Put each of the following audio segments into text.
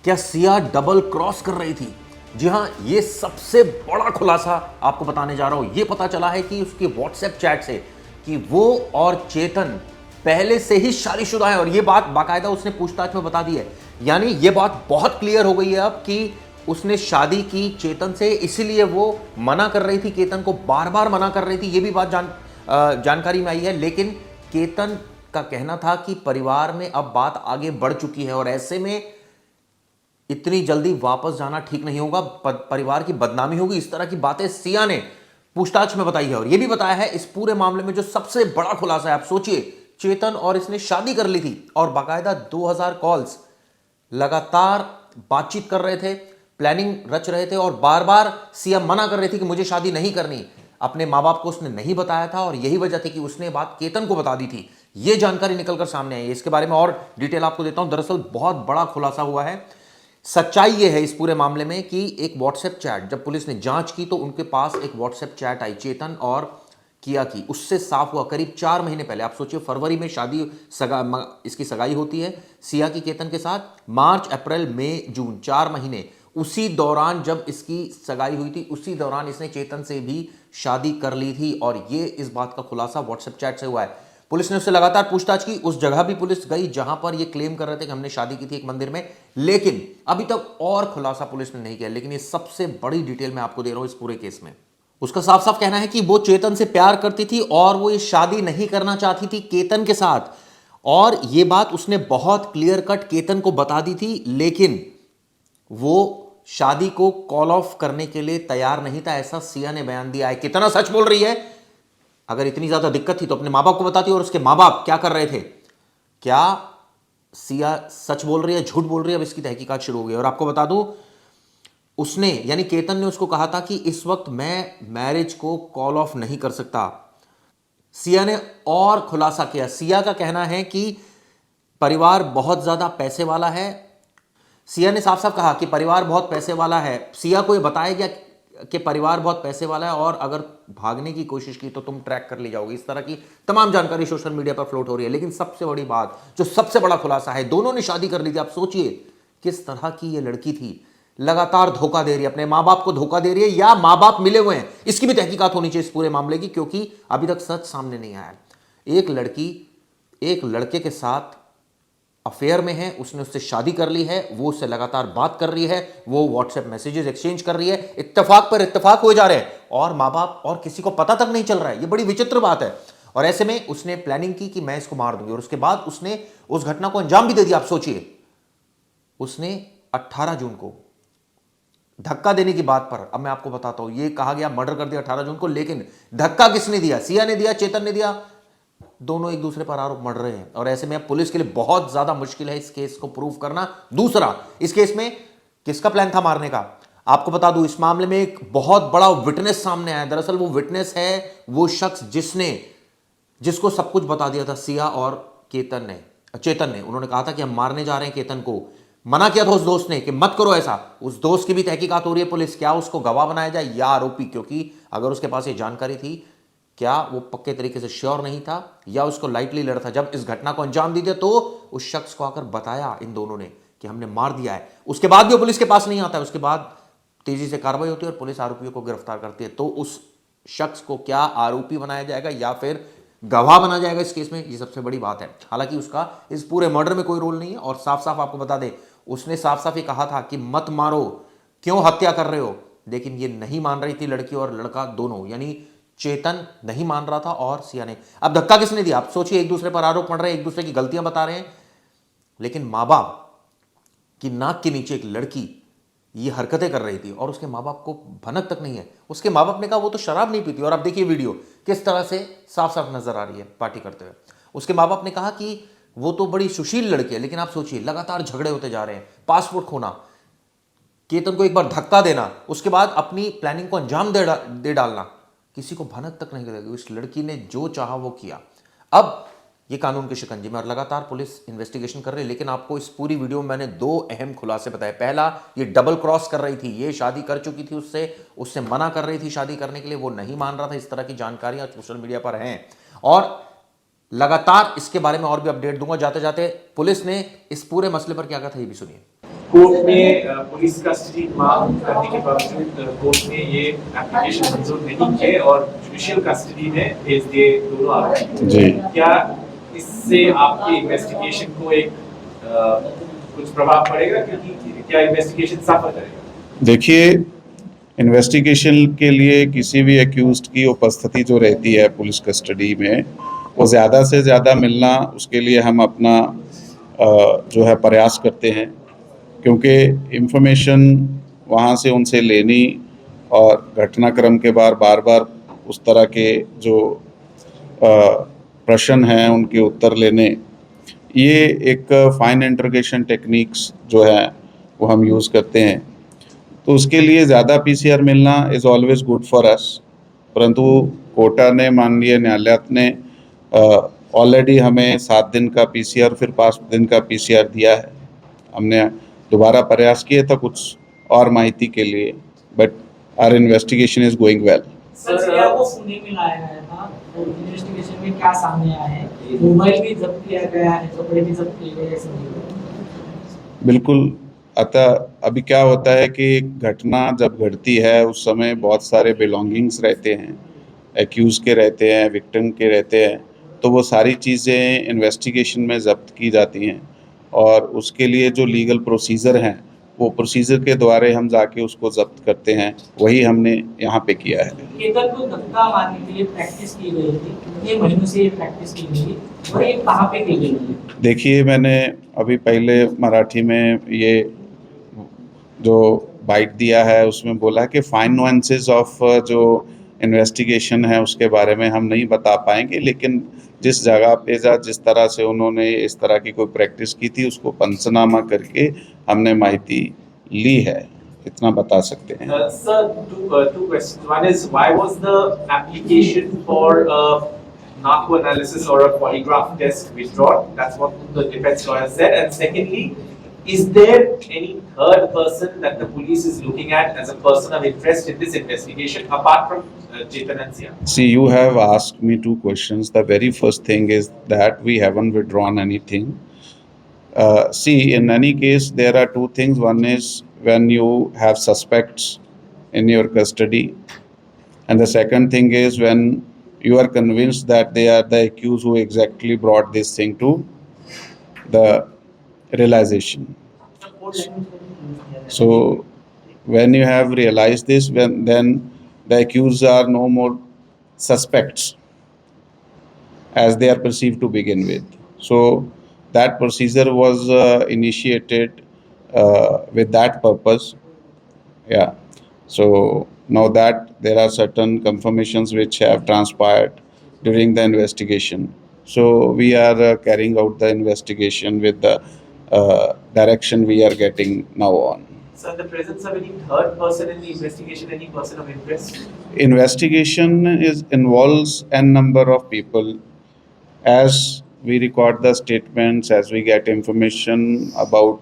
क्या Siya double cross कर रही थी? जी हां, ये सबसे बड़ा खुलासा आपको बताने जा रहा हूं। ये पता चला है कि उसके व्हाट्सएप चैट से कि वो और चेतन पहले से ही शादीशुदा है, और ये बात बाकायदा उसने पूछताछ में बता दी है। यानी ये बात बहुत क्लियर हो गई है अब कि उसने शादी की चेतन से, इसीलिए वो मना कर रही थी, केतन को बार बार मना कर रही थी। ये भी बात जानकारी में आई है। लेकिन केतन का कहना था कि परिवार में अब बात आगे बढ़ चुकी है और ऐसे में इतनी जल्दी वापस जाना ठीक नहीं होगा, परिवार की बदनामी होगी। इस तरह की बातें सिया ने पूछताछ में बताई है। और यह भी बताया है इस पूरे मामले में जो सबसे बड़ा खुलासा है, आप सोचिए, चेतन और इसने शादी कर ली थी और बाकायदा 2000 कॉल्स लगातार बातचीत कर रहे थे, प्लानिंग रच रहे थे, और बार बार सिया मना कर रही थी कि मुझे शादी नहीं करनी। अपने मां बाप को उसने नहीं बताया था और यही वजह थी कि उसने बात केतन को बता दी थी। यह जानकारी निकलकर सामने आई है। इसके बारे में और डिटेल आपको देता हूं। दरअसल बहुत बड़ा खुलासा हुआ है। सच्चाई यह है इस पूरे मामले में कि एक व्हाट्सएप चैट, जब पुलिस ने जांच की तो उनके पास एक व्हाट्सएप चैट आई चेतन और किया की। उससे साफ हुआ करीब 4 महीने पहले, आप सोचिए फरवरी में शादी इसकी सगाई होती है सिया की केतन के साथ, मार्च अप्रैल मई जून 4 महीने, उसी दौरान जब इसकी सगाई हुई थी उसी दौरान इसने चेतन से भी शादी कर ली थी। और ये इस बात का खुलासा व्हाट्सएप चैट से हुआ है। पुलिस ने उससे लगातार पूछताछ की। उस जगह भी पुलिस गई जहां पर ये क्लेम कर रहे थे कि हमने शादी की थी एक मंदिर में, लेकिन अभी तक और खुलासा पुलिस ने नहीं किया। लेकिन ये सबसे बड़ी डिटेल मैं आपको दे रहा हूं इस पूरे केस में। उसका साफ साफ कहना है कि वो चेतन से प्यार करती थी और वो ये शादी नहीं करना चाहती थी केतन के साथ, और ये बात उसने बहुत क्लियर कट केतन को बता दी थी। लेकिन वो शादी को कॉल ऑफ करने के लिए तैयार नहीं था, ऐसा सिया ने बयान दिया है। कितना सच बोल रही है? अगर इतनी ज्यादा दिक्कत थी तो अपने मां बाप को बताती, और उसके मां बाप क्या कर रहे थे? क्या सिया सच बोल रही है, झूठ बोल रही है? अब इसकी तहकीकात शुरू हो गई। और आपको बता दूं, उसने यानी केतन ने उसको कहा था कि इस वक्त मैं मैरिज को कॉल ऑफ नहीं कर सकता। सिया ने और खुलासा किया। सिया का कहना है कि परिवार बहुत ज्यादा पैसे वाला है। सिया ने साफ साफ कहा कि परिवार बहुत पैसे वाला है। सिया को यह बताया गया कि परिवार बहुत पैसे वाला है और अगर भागने की कोशिश की तो तुम ट्रैक कर ली जाओगी। इस तरह की तमाम जानकारी सोशल मीडिया पर फ्लोट हो रही है। लेकिन सबसे बड़ी बात, जो सबसे बड़ा खुलासा है, दोनों ने शादी कर ली थी। आप सोचिए किस तरह की ये लड़की थी, लगातार धोखा दे रही है, अपने मां बाप को धोखा दे रही है, या मां बाप मिले हुए हैं। इसकी भी तहकीकात होनी चाहिए इस पूरे मामले की, क्योंकि अभी तक सच सामने नहीं आया। एक लड़की एक लड़के के साथ अफेयर में है, उसने उससे शादी कर ली है, वो उससे लगातार बात कर रही है, वो व्हाट्सएप मैसेजेस एक्सचेंज कर रही है, इत्तेफाक पर इत्तेफाक हुए जा रहे हैं, और मां बाप और किसी को पता तक नहीं चल रहा है। ये बड़ी विचित्र बात है। और ऐसे में उसने प्लानिंग की कि मैं इसको मार दूंगी, और उसके बाद उसने उस घटना को अंजाम भी दे दिया। आप सोचिए, उसने 18 जून को धक्का देने की बात पर, अब मैं आपको बताता हूं, यह कहा गया मर्डर कर दिया 18 जून को, लेकिन धक्का किसने दिया? सिया ने दिया, चेतन ने दिया। दोनों एक दूसरे पर आरोप मढ़ रहे हैं, और ऐसे में पुलिस के लिए बहुत ज्यादा मुश्किल है इस केस को प्रूव करना। दूसरा, इस केस में किसका प्लान था मारने का? आपको बता दूं, इस मामले में एक बहुत बड़ा विटनेस सामने आया। दरअसल वो विटनेस है वो शख्स जिसको सब कुछ बता दिया था सिया और चेतन ने। उन्होंने कहा था कि हम मारने जा रहे हैं केतन को। मना किया था उस दोस्त ने कि मत करो ऐसा। उस दोस्त की भी तहकीकात हो रही है पुलिस, क्या उसको गवाह बनाया जाए या आरोपी, क्योंकि अगर उसके पास ये जानकारी थी, क्या वो पक्के तरीके से श्योर नहीं था या उसको लाइटली लड़ था? जब इस घटना को अंजाम दी थी तो उस शख्स को आकर बताया इन दोनों ने कि हमने मार दिया है। उसके बाद भी वो पुलिस के पास नहीं आता है। उसके बाद तेजी से कार्रवाई होती है और पुलिस आरोपियों को गिरफ्तार करती है। तो उस शख्स को क्या आरोपी बनाया जाएगा या फिर गवाह बनाया जाएगा इस केस में, ये सबसे बड़ी बात है। हालांकि उसका इस पूरे मर्डर में कोई रोल नहीं है। और साफ साफ आपको बता दें, उसने साफ साफ ये कहा था कि मत मारो, क्यों हत्या कर रहे हो? लेकिन ये नहीं मान रही थी लड़की और लड़का दोनों, यानी चेतन नहीं मान रहा था और सिया ने। अब धक्का किसने दिया? आप सोचिए, एक दूसरे पर आरोप पड़ रहे हैं, एक दूसरे की गलतियां बता रहे हैं, लेकिन मां बाप की नाक के नीचे एक लड़की ये हरकतें कर रही थी और उसके मां बाप को भनक तक नहीं है। उसके मां बाप ने कहा वो तो शराब नहीं पीती, और आप देखिए वीडियो किस तरह से साफ साफ नजर आ रही है पार्टी करते हुए। उसके मां बाप ने कहा कि वो तो बड़ी सुशील लड़की है, लेकिन आप सोचिए लगातार झगड़े होते जा रहे हैं, पासपोर्ट खोना, केतन को एक बार धक्का देना, उसके बाद अपनी प्लानिंग को अंजाम दे डालना, किसी को भनक तक नहीं लगेगी। इस लड़की ने जो चाहा वो किया। अब ये कानून के शिकंजे में और लगातार पुलिस इन्वेस्टिगेशन कर रही है। लेकिन आपको इस पूरी वीडियो में मैंने 2 अहम खुलासे बताए। पहला, ये डबल क्रॉस कर रही थी, ये शादी कर चुकी थी उससे मना कर रही थी शादी करने के लिए, वो नहीं मान रहा था। इस तरह की जानकारियां सोशल मीडिया पर हैं और लगातार इसके बारे में और भी अपडेट दूंगा। जाते जाते पुलिस ने इस पूरे मसले पर क्या कहा था ये भी सुनिए। कोर्ट में पुलिस कस्टडी मांग करने के बावजूद कोर्ट ने ये एप्लीकेशन मंजूर नहीं किए और जुडिशियल कस्टडी में भेज दिए दोनों आरोपी जी। क्या इससे आपकी इन्वेस्टिगेशन को एक कुछ प्रभाव पड़ेगा क्योंकि क्या इन्वेस्टिगेशन सफल करेगा? देखिए, इन्वेस्टिगेशन के लिए किसी भी एक्यूज्ड की उपस्थिति जो रहती है पुलिस कस्टडी में, वो ज़्यादा से ज़्यादा मिलना, उसके लिए हम अपना जो है प्रयास करते हैं, क्योंकि इंफॉर्मेशन वहाँ से उनसे लेनी और घटनाक्रम के बार बार उस तरह के जो प्रश्न हैं उनके उत्तर लेने, ये एक फाइन इंटरोगेशन टेक्निक्स जो है वो हम यूज़ करते हैं। तो उसके लिए ज़्यादा पीसीआर मिलना is always good for us, परंतु कोटा ने, माननीय न्यायालय ने ऑलरेडी हमें 7 दिन का पीसीआर फिर 5 दिन का पीसीआर दिया है। हमने दोबारा प्रयास किए था कुछ और माहिती के लिए, but our investigation is going well. Sir वो पुणे में लाया गया था और इन्वेस्टिगेशन में क्या सामने आया है? मोबाइल भी जब्त किया गया है, कपड़े भी जब्त किए गए हैं। बिल्कुल। अतः अभी क्या होता है कि घटना जब घटती है उस समय बहुत सारे बिलोंगिंग्स रहते हैं, एक्यूज के रहते हैं, विक्टिम के रहते हैं, तो वो सारी चीज़ें इन्वेस्टिगेशन में जब्त की जाती हैं और उसके लिए जो लीगल प्रोसीजर हैं वो प्रोसीजर के द्वारा हम जाके उसको जब्त करते हैं। वही हमने यहाँ पे किया है। केतन को धक्का मारने के लिए प्रैक्टिस की गई थी, कितने महीनों से ये प्रैक्टिस की गई और ये कहाँ पे की गई है? देखिए, मैंने अभी पहले मराठी में ये जो बाइट दिया है उसमें बोला कि फाइन नुएंसेस ऑफ जो इन्वेस्टिगेशन है उसके बारे में हम नहीं बता पाएंगे, लेकिन जिस जगह पे जिस तरह से उन्होंने इस तरह की कोई प्रैक्टिस की थी उसको पंचनामा करके हमने माहिती ली है, इतना बता सकते हैं। Sir, two questions. One is, why was the application for narco analysis or a polygraph test withdrawn? That's what the defense lawyer said. And secondly, is there any third person that the police is looking at as a person of interest in this investigation apart from Chetan and Zia? See, you have asked me 2 questions. The very first thing is that we haven't withdrawn anything. See, in any case, there are 2 things. One is when you have suspects in your custody, and the second thing is when you are convinced that they are the accused who exactly brought this thing to the realization. So when you have realized this, then the accused are no more suspects as they are perceived to begin with. So that procedure was initiated with that purpose. Yeah. So now that there are certain confirmations which have transpired during the investigation, so we are carrying out the investigation with the direction we are getting now on. So in the presence of any third person in the investigation, any person of interest? Investigation involves n number of people. As we record the statements, as we get information about,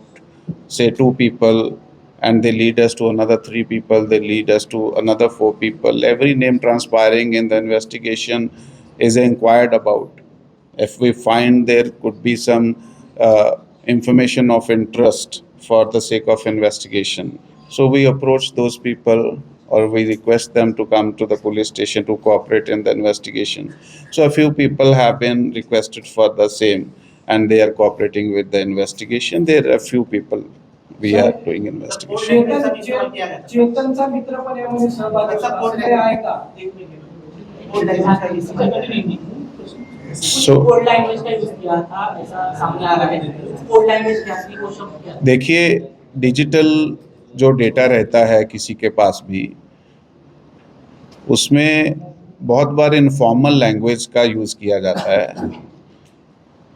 say, 2 people, and they lead us to another 3 people, they lead us to another 4 people. Every name transpiring in the investigation is inquired about. If we find there could be some information of interest for the sake of investigation, so we approach those people or we request them to come to the police station to cooperate in the investigation. So a few people have been requested for the same and they are cooperating with the investigation. There are a few people we are doing investigation. चेतनचा मित्र पण यामध्ये सहभागी आहे का? So code language का use किया था, ऐसा सामने आ रहा है। कोड लैंग्वेज क्या थी, वो सब क्या? देखिए, डिजिटल जो डेटा रहता है किसी के पास भी, उसमें बहुत बार इनफॉर्मल लैंग्वेज का यूज़ किया जाता है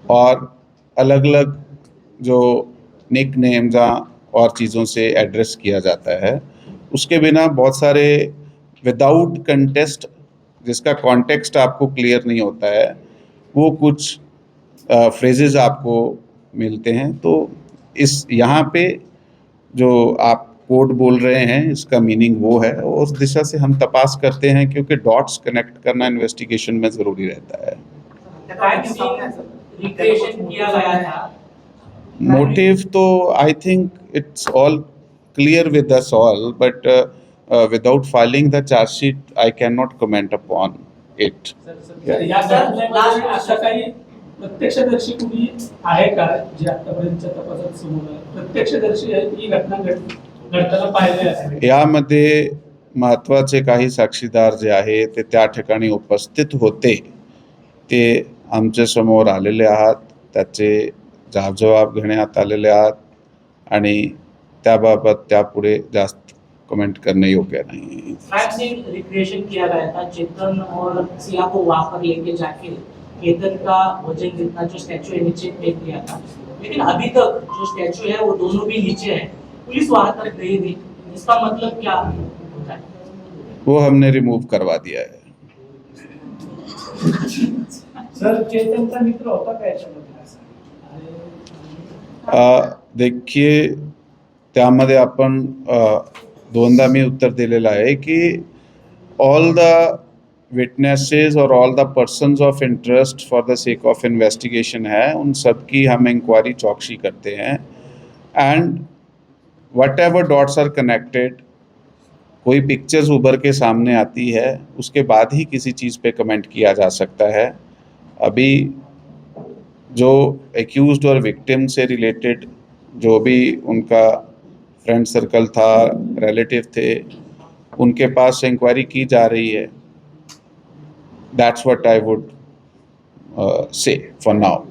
और अलग अलग जो निक नेम्स और चीज़ों से एड्रेस किया जाता है। उसके बिना बहुत सारे विदाउट कंटेक्स्ट, जिसका कॉन्टेक्स्ट आपको क्लियर नहीं होता है, वो कुछ फ्रेजेस आपको मिलते हैं। तो इस यहाँ पे जो आप कोड बोल रहे हैं इसका मीनिंग वो है और उस दिशा से हम तपास करते हैं, क्योंकि डॉट्स कनेक्ट करना इन्वेस्टिगेशन में ज़रूरी रहता है। रिक्रिएशन किया गया था Motive तो I think it's all clear with us all, but without filing the charge sheet, I cannot comment upon it. Sir, या घटनेमध्ये अशा काही प्रत्यक्षदर्शी कुणी आहे का जे आतापर्यंतच्या तपासात समोर आलं? प्रत्यक्षदर्शी ही घटना घडताना पाहिले असेल. यामध्ये महत्त्वाचे काही साक्षीदार जे आहे ते त्या ठिकाणी उपस्थित होते, ते आमच्या समोर आलेले आहात, त्याचे जाब घेण्यात आलेले आहात आणि त्याबाबत त्यापुढे जास्त कमेंट करने योग्य नहीं. फ्रैंक ने रिक्रिएशन किया गया था चेतन और सिया को वहां पर लेके जाके चेतन का वजन जितना जो स्टैचू है नीचे फेंक दिया था, लेकिन अभी तक जो स्टैचू है वो दोनों भी नीचे है, पुलिस वहां तक गई नहीं. इसका मतलब क्या होता है? वो हमने रिमूव करवा दिया है. सर, चेतनचा मित्र होता का याच्यामध्ये? देखिए, त्यामध्ये आपण दोनदा मी उत्तर दिलेलं आहे की ऑल द विटनेसेस और all the persons of interest for the sake of investigation है, उन सब की हम इंक्वायरी चौकसी करते हैं and whatever dots are connected, कोई पिक्चर्स उभर के सामने आती है उसके बाद ही किसी चीज़ पे कमेंट किया जा सकता है. अभी जो एक्यूज्ड और विक्टिम से रिलेटेड जो भी उनका फ्रेंड सर्कल था, रिलेटिव थे, उनके पास इंक्वायरी की जा रही है. That's what I would say for now.